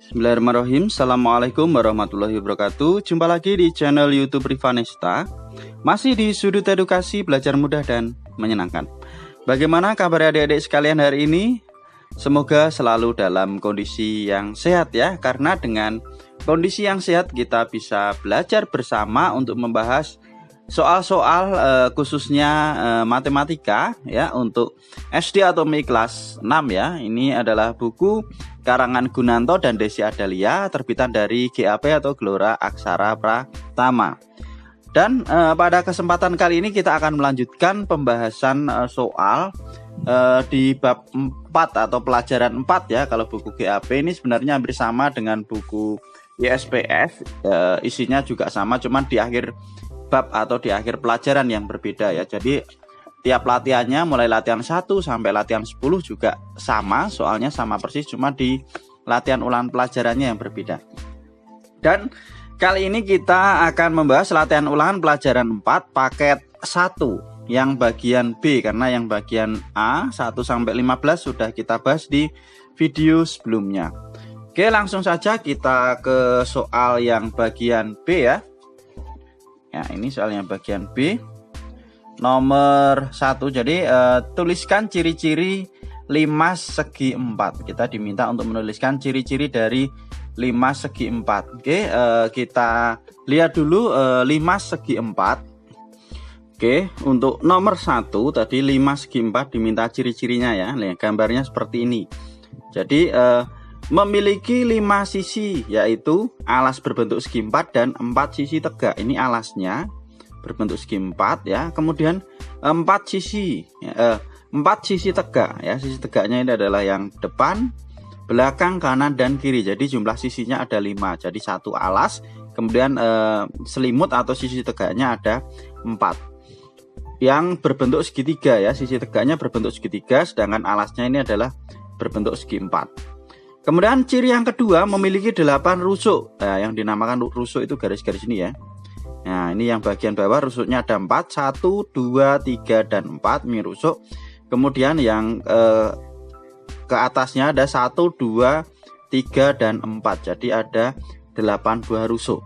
Bismillahirrahmanirrahim. Assalamualaikum warahmatullahi wabarakatuh. Jumpa lagi di channel YouTube Rivanesta. Masih di sudut edukasi, belajar mudah dan menyenangkan. Bagaimana kabar adik-adik sekalian hari ini? Semoga selalu dalam kondisi yang sehat ya. Karena dengan kondisi yang sehat kita bisa belajar bersama untuk membahas soal-soal khususnya matematika ya untuk SD atau MI kelas 6 ya. Ini adalah buku karangan Gunanto dan Desi Adalia terbitan dari GAP atau Gelora Aksara Pratama. Dan pada kesempatan kali ini kita akan melanjutkan pembahasan soal di bab 4 atau pelajaran 4 ya. Kalau buku GAP ini sebenarnya hampir sama dengan buku ISPS, isinya juga sama, cuman di akhir bab atau di akhir pelajaran yang berbeda ya. Jadi tiap latihannya mulai latihan 1 sampai latihan 10 juga sama, soalnya sama persis, cuma di latihan ulangan pelajarannya yang berbeda. Dan kali ini kita akan membahas latihan ulangan pelajaran 4 paket 1 yang bagian B, karena yang bagian A 1 sampai 15 sudah kita bahas di video sebelumnya. Oke, langsung saja kita ke soal yang bagian B ya. Ya, ini soal yang bagian B. Nomor 1, jadi tuliskan ciri-ciri 5 segi 4. Kita diminta untuk menuliskan ciri-ciri dari 5 segi 4. Oke, kita lihat dulu 5 segi 4. Oke, untuk nomor 1 tadi 5 segi 4 diminta ciri-cirinya ya. Lihat gambarnya seperti ini. Jadi memiliki 5 sisi, yaitu alas berbentuk segi 4 dan 4 sisi tegak. Ini alasnya berbentuk segi 4 ya. Kemudian 4 sisi tegak ya. Sisi tegaknya ini adalah yang depan, belakang, kanan dan kiri. Jadi jumlah sisinya ada 5. Jadi satu alas, kemudian selimut atau sisi tegaknya ada 4. Yang berbentuk segitiga ya. Sisi tegaknya berbentuk segitiga, sedangkan alasnya ini adalah berbentuk segi 4. Kemudian ciri yang kedua, memiliki 8 rusuk. Nah, yang dinamakan rusuk itu garis-garis ini ya. Nah, ini yang bagian bawah rusuknya ada 4, 1, 2, 3 dan 4 ini rusuk. Kemudian yang ke atasnya ada 1, 2, 3 dan 4. Jadi ada 8 buah rusuk.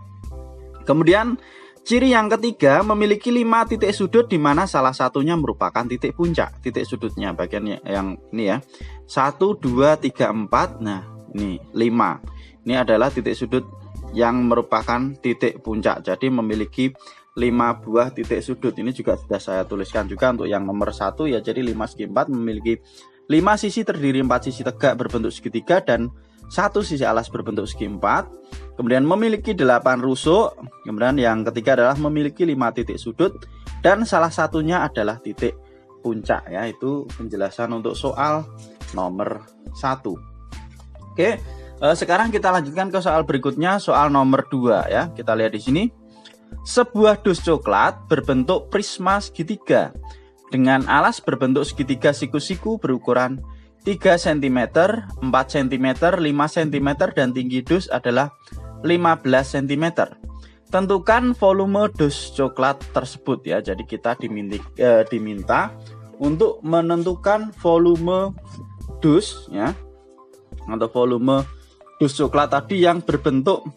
Kemudian ciri yang ketiga, memiliki 5 titik sudut di mana salah satunya merupakan titik puncak. Titik sudutnya bagian yang ini ya. 1, 2, 3, 4. Nah, ini 5. Ini adalah titik sudut yang merupakan titik puncak. Jadi memiliki 5 buah titik sudut. Ini juga sudah saya tuliskan juga untuk yang nomor 1 ya. Jadi 5 segi 4 memiliki 5 sisi terdiri 4 sisi tegak berbentuk segitiga dan 1 sisi alas berbentuk segi 4. Kemudian memiliki 8 rusuk. Kemudian yang ketiga adalah memiliki 5 titik sudut dan salah satunya adalah titik puncak ya. Itu penjelasan untuk soal nomor 1. Oke, sekarang kita lanjutkan ke soal berikutnya, soal nomor 2 ya. Kita lihat di sini. Sebuah dus coklat berbentuk prisma segitiga dengan alas berbentuk segitiga siku-siku berukuran 3 cm, 4 cm, 5 cm dan tinggi dus adalah 15 cm. Tentukan volume dus coklat tersebut ya. Jadi kita diminta untuk menentukan volume dus ya, atau volume dus coklat tadi yang berbentuk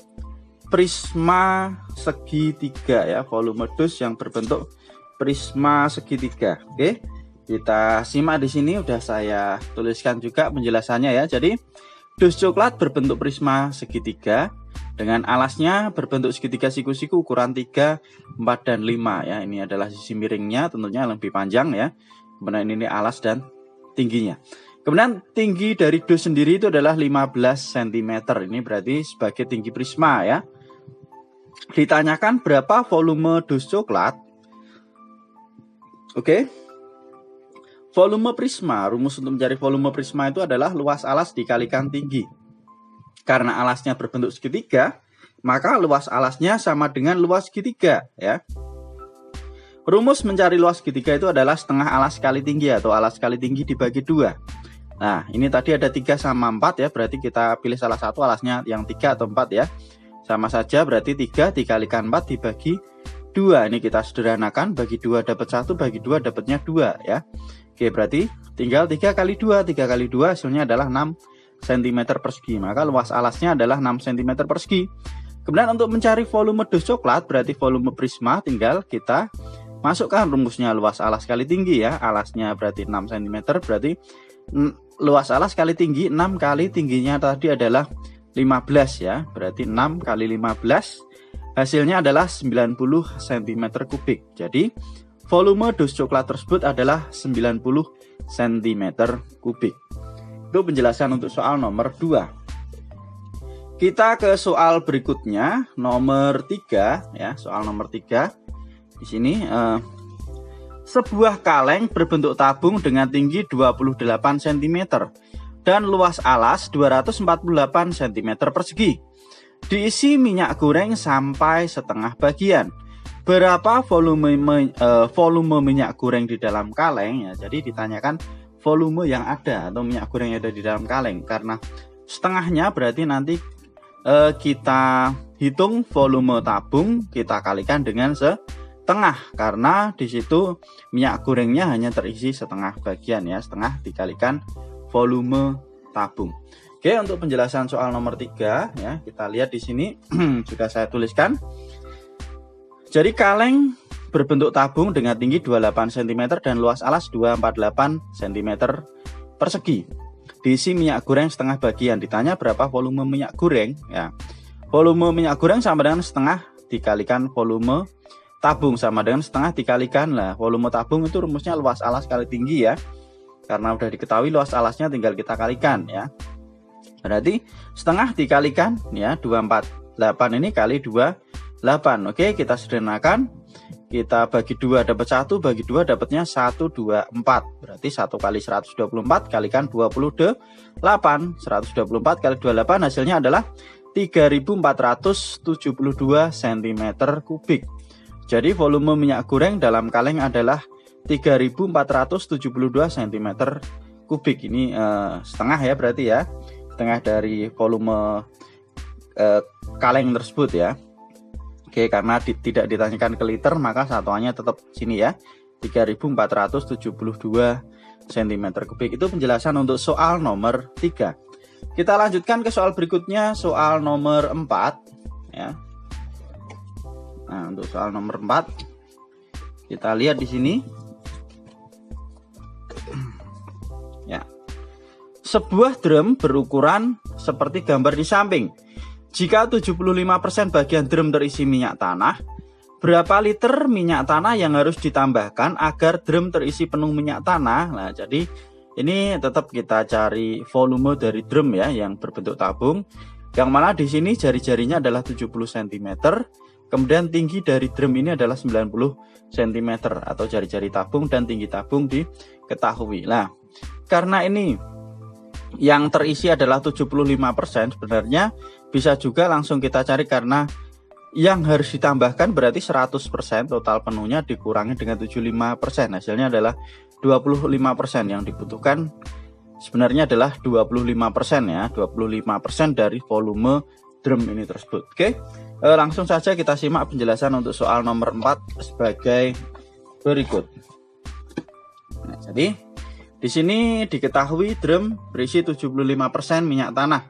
prisma segitiga ya. Volume dus yang berbentuk prisma segitiga. Oke, kita simak di sini, udah saya tuliskan juga penjelasannya ya. Jadi dus coklat berbentuk prisma segitiga dengan alasnya berbentuk segitiga siku-siku ukuran 3, 4 dan 5 ya. Ini adalah sisi miringnya, tentunya lebih panjang ya. Kemudian ini alas dan tingginya. Kemudian tinggi dari dus sendiri itu adalah 15 cm. Ini berarti sebagai tinggi prisma ya. Ditanyakan berapa volume dus coklat. Oke. Volume prisma, rumus untuk mencari volume prisma itu adalah luas alas dikalikan tinggi. Karena alasnya berbentuk segitiga, maka luas alasnya sama dengan luas segitiga ya. Rumus mencari luas segitiga itu adalah setengah alas kali tinggi atau alas kali tinggi dibagi 2. Nah, ini tadi ada 3 sama 4 ya, berarti kita pilih salah satu alasnya yang 3 atau 4 ya. Sama saja, berarti 3 dikalikan 4 dibagi 2. Ini kita sederhanakan, bagi 2 dapat 1, bagi 2 dapatnya 2 ya. Oke, berarti tinggal 3 kali 2. 3 kali 2 hasilnya adalah 6 cm persegi. Maka luas alasnya adalah 6 cm persegi. Kemudian untuk mencari volume dus coklat, berarti volume prisma, tinggal kita masukkan rumusnya luas alas kali tinggi ya. Alasnya berarti 6 cm, berarti luas alas kali tinggi, 6 kali tingginya tadi adalah 15 ya. Berarti 6 kali 15 hasilnya adalah 90 cm kubik. Jadi volume dus coklat tersebut adalah 90 cm kubik. Itu penjelasan untuk soal nomor 2. Kita ke soal berikutnya, nomor 3 ya. Soal nomor 3. Di sini sebuah kaleng berbentuk tabung dengan tinggi 28 cm dan luas alas 248 cm persegi. Diisi minyak goreng sampai setengah bagian. Berapa volume minyak goreng di dalam kaleng ya? Jadi ditanyakan volume yang ada atau minyak goreng yang ada di dalam kaleng. Karena setengahnya berarti nanti kita hitung volume tabung, kita kalikan dengan setengah. Karena di situ minyak gorengnya hanya terisi setengah bagian ya, setengah dikalikan volume tabung. Oke, untuk penjelasan soal nomor 3 ya, kita lihat di sini sudah saya tuliskan. Jadi kaleng berbentuk tabung dengan tinggi 28 cm dan luas alas 248 cm persegi. Diisi minyak goreng setengah bagian. Ditanya berapa volume minyak goreng ya. Volume minyak goreng sama dengan setengah dikalikan volume tabung, sama dengan setengah dikalikan lah volume tabung. Itu rumusnya luas alas kali tinggi ya. Karena udah diketahui luas alasnya, tinggal kita kalikan ya. Berarti setengah dikalikan ya 248 ini kali 28. Oke, kita sederhanakan. Kita bagi 2 dapat 1, bagi 2 dapatnya 124. Berarti 1 kali 124 kalikan 28. 124 kali 28 hasilnya adalah 3472 cm kubik. Jadi volume minyak goreng dalam kaleng adalah 3472 cm kubik. Ini setengah ya, berarti ya. Setengah dari volume kaleng tersebut ya. Oke, karena tidak ditanyakan ke liter, maka satuannya tetap sini ya, 3472 cm kubik. Itu penjelasan untuk soal nomor 3. Kita lanjutkan ke soal berikutnya, soal nomor 4 ya. Nah, untuk soal nomor 4 kita lihat di sini. Ya. Sebuah drum berukuran seperti gambar di samping. Jika 75% bagian drum terisi minyak tanah, berapa liter minyak tanah yang harus ditambahkan agar drum terisi penuh minyak tanah? Nah, jadi ini tetap kita cari volume dari drum ya, yang berbentuk tabung. Yang mana di sini jari-jarinya adalah 70 cm. Kemudian tinggi dari drum ini adalah 90 cm atau jari-jari tabung, dan tinggi tabung diketahui. Nah, karena ini yang terisi adalah 75%, sebenarnya bisa juga langsung kita cari, karena yang harus ditambahkan berarti 100%, total penuhnya dikurangi dengan 75%. Hasilnya adalah 25%. Yang dibutuhkan sebenarnya adalah 25% ya, 25% dari volume drum ini tersebut. Oke, langsung saja kita simak penjelasan untuk soal nomor 4 sebagai berikut. Nah, jadi di sini diketahui drum berisi 75% minyak tanah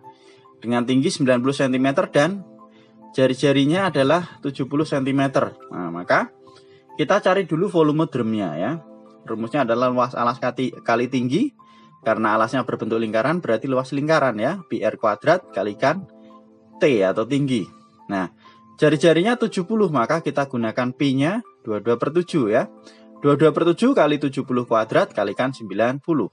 dengan tinggi 90 cm dan jari-jarinya adalah 70 cm. Nah, maka kita cari dulu volume drumnya ya. Rumusnya adalah luas alas kali tinggi. Karena alasnya berbentuk lingkaran, berarti luas lingkaran ya. Pi R kuadrat kalikan T atau tinggi. Nah, jari-jarinya 70, maka kita gunakan Pi-nya 22/7 ya. 22/7 kali 70 kuadrat kalikan 90.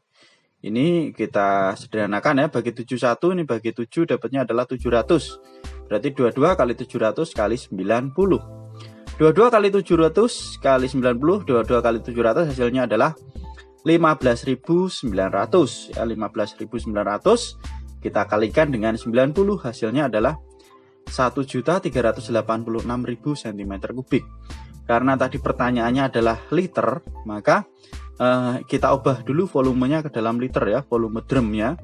Ini kita sederhanakan ya, bagi 71, ini bagi 7 dapatnya adalah 700. Berarti 22 kali 700 kali 90. 22 kali 700 kali 90, 22 kali 700 hasilnya adalah 15.900 ya, 15.900 kita kalikan dengan 90, hasilnya adalah 1.386.000 cm kubik. Karena tadi pertanyaannya adalah liter, maka kita ubah dulu volumenya ke dalam liter ya, volume drumnya.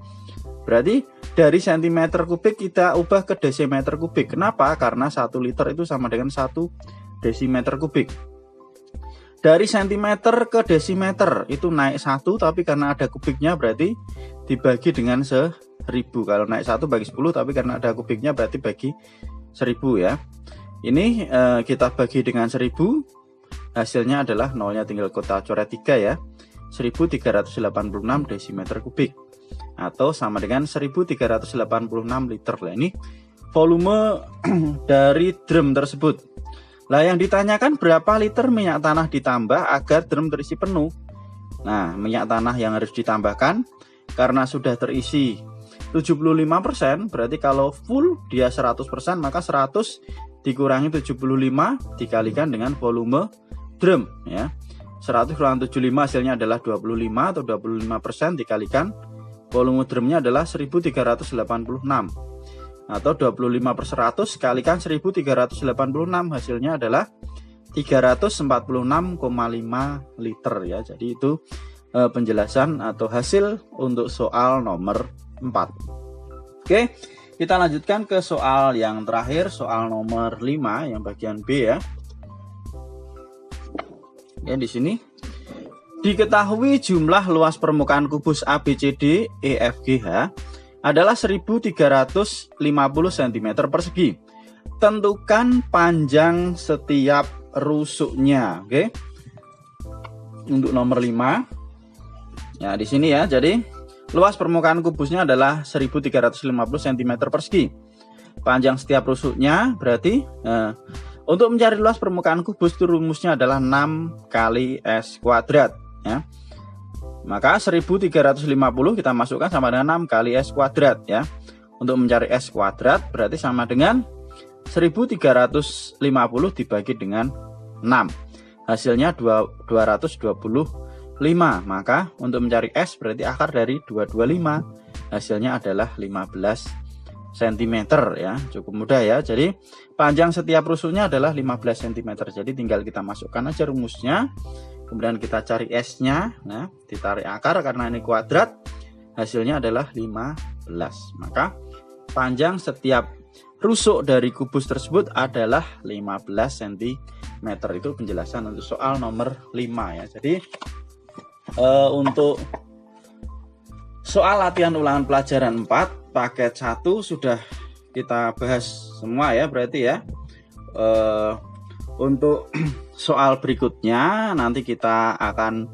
Berarti dari cm kubik kita ubah ke desimeter kubik. Kenapa? Karena 1 liter itu sama dengan 1 desimeter kubik. Dari cm ke desimeter itu naik 1, tapi karena ada kubiknya berarti dibagi dengan 1000 1000. Kalau naik 1 bagi 10, tapi karena ada kubiknya berarti bagi 1000 ya. Ini kita bagi dengan 1000, hasilnya adalah nolnya tinggal kita coret 3 ya. 1386 desimeter kubik atau sama dengan 1386 liter. Nah, ini volume dari drum tersebut. Lah yang ditanyakan berapa liter minyak tanah ditambah agar drum terisi penuh. Nah, minyak tanah yang harus ditambahkan karena sudah terisi 75%, berarti kalau full dia 100%, maka 100 dikurangi 75 dikalikan dengan volume drum ya. 100 kurang 75 hasilnya adalah 25 atau 25% dikalikan volume drumnya adalah 1386. Atau 25/100 kalikan 1386 hasilnya adalah 346,5 liter ya. Jadi itu penjelasan atau hasil untuk soal nomor 4. Oke, kita lanjutkan ke soal yang terakhir, soal nomor 5 yang bagian B ya. Ya, di sini diketahui jumlah luas permukaan kubus ABCD EFGH adalah 1350 cm persegi. Tentukan panjang setiap rusuknya. Oke. Untuk nomor 5. Ya, di sini ya. Jadi, luas permukaan kubusnya adalah 1350 cm persegi. Panjang setiap rusuknya berarti untuk mencari luas permukaan kubus itu rumusnya adalah 6 kali S kuadrat ya. Maka 1350 kita masukkan sama dengan 6 kali S kuadrat ya. Untuk mencari S kuadrat berarti sama dengan 1350 dibagi dengan 6. Hasilnya 225. Maka untuk mencari S berarti akar dari 225. Hasilnya adalah 15 cm ya. Cukup mudah ya. Jadi panjang setiap rusuknya adalah 15 cm. Jadi tinggal kita masukkan aja rumusnya. Kemudian kita cari S-nya, nah, ditarik akar karena ini kuadrat, hasilnya adalah 15. Maka panjang setiap rusuk dari kubus tersebut adalah 15 cm. Itu penjelasan untuk soal nomor 5 ya. Jadi untuk soal latihan ulangan pelajaran 4 paket 1 sudah kita bahas semua ya berarti ya. Untuk soal berikutnya nanti kita akan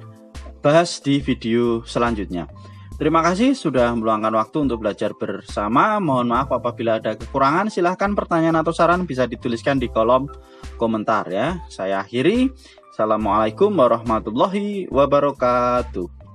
bahas di video selanjutnya. Terima kasih sudah meluangkan waktu untuk belajar bersama. Mohon maaf apabila ada kekurangan. Silahkan pertanyaan atau saran bisa dituliskan di kolom komentar ya. Saya akhiri. Assalamualaikum warahmatullahi wabarakatuh.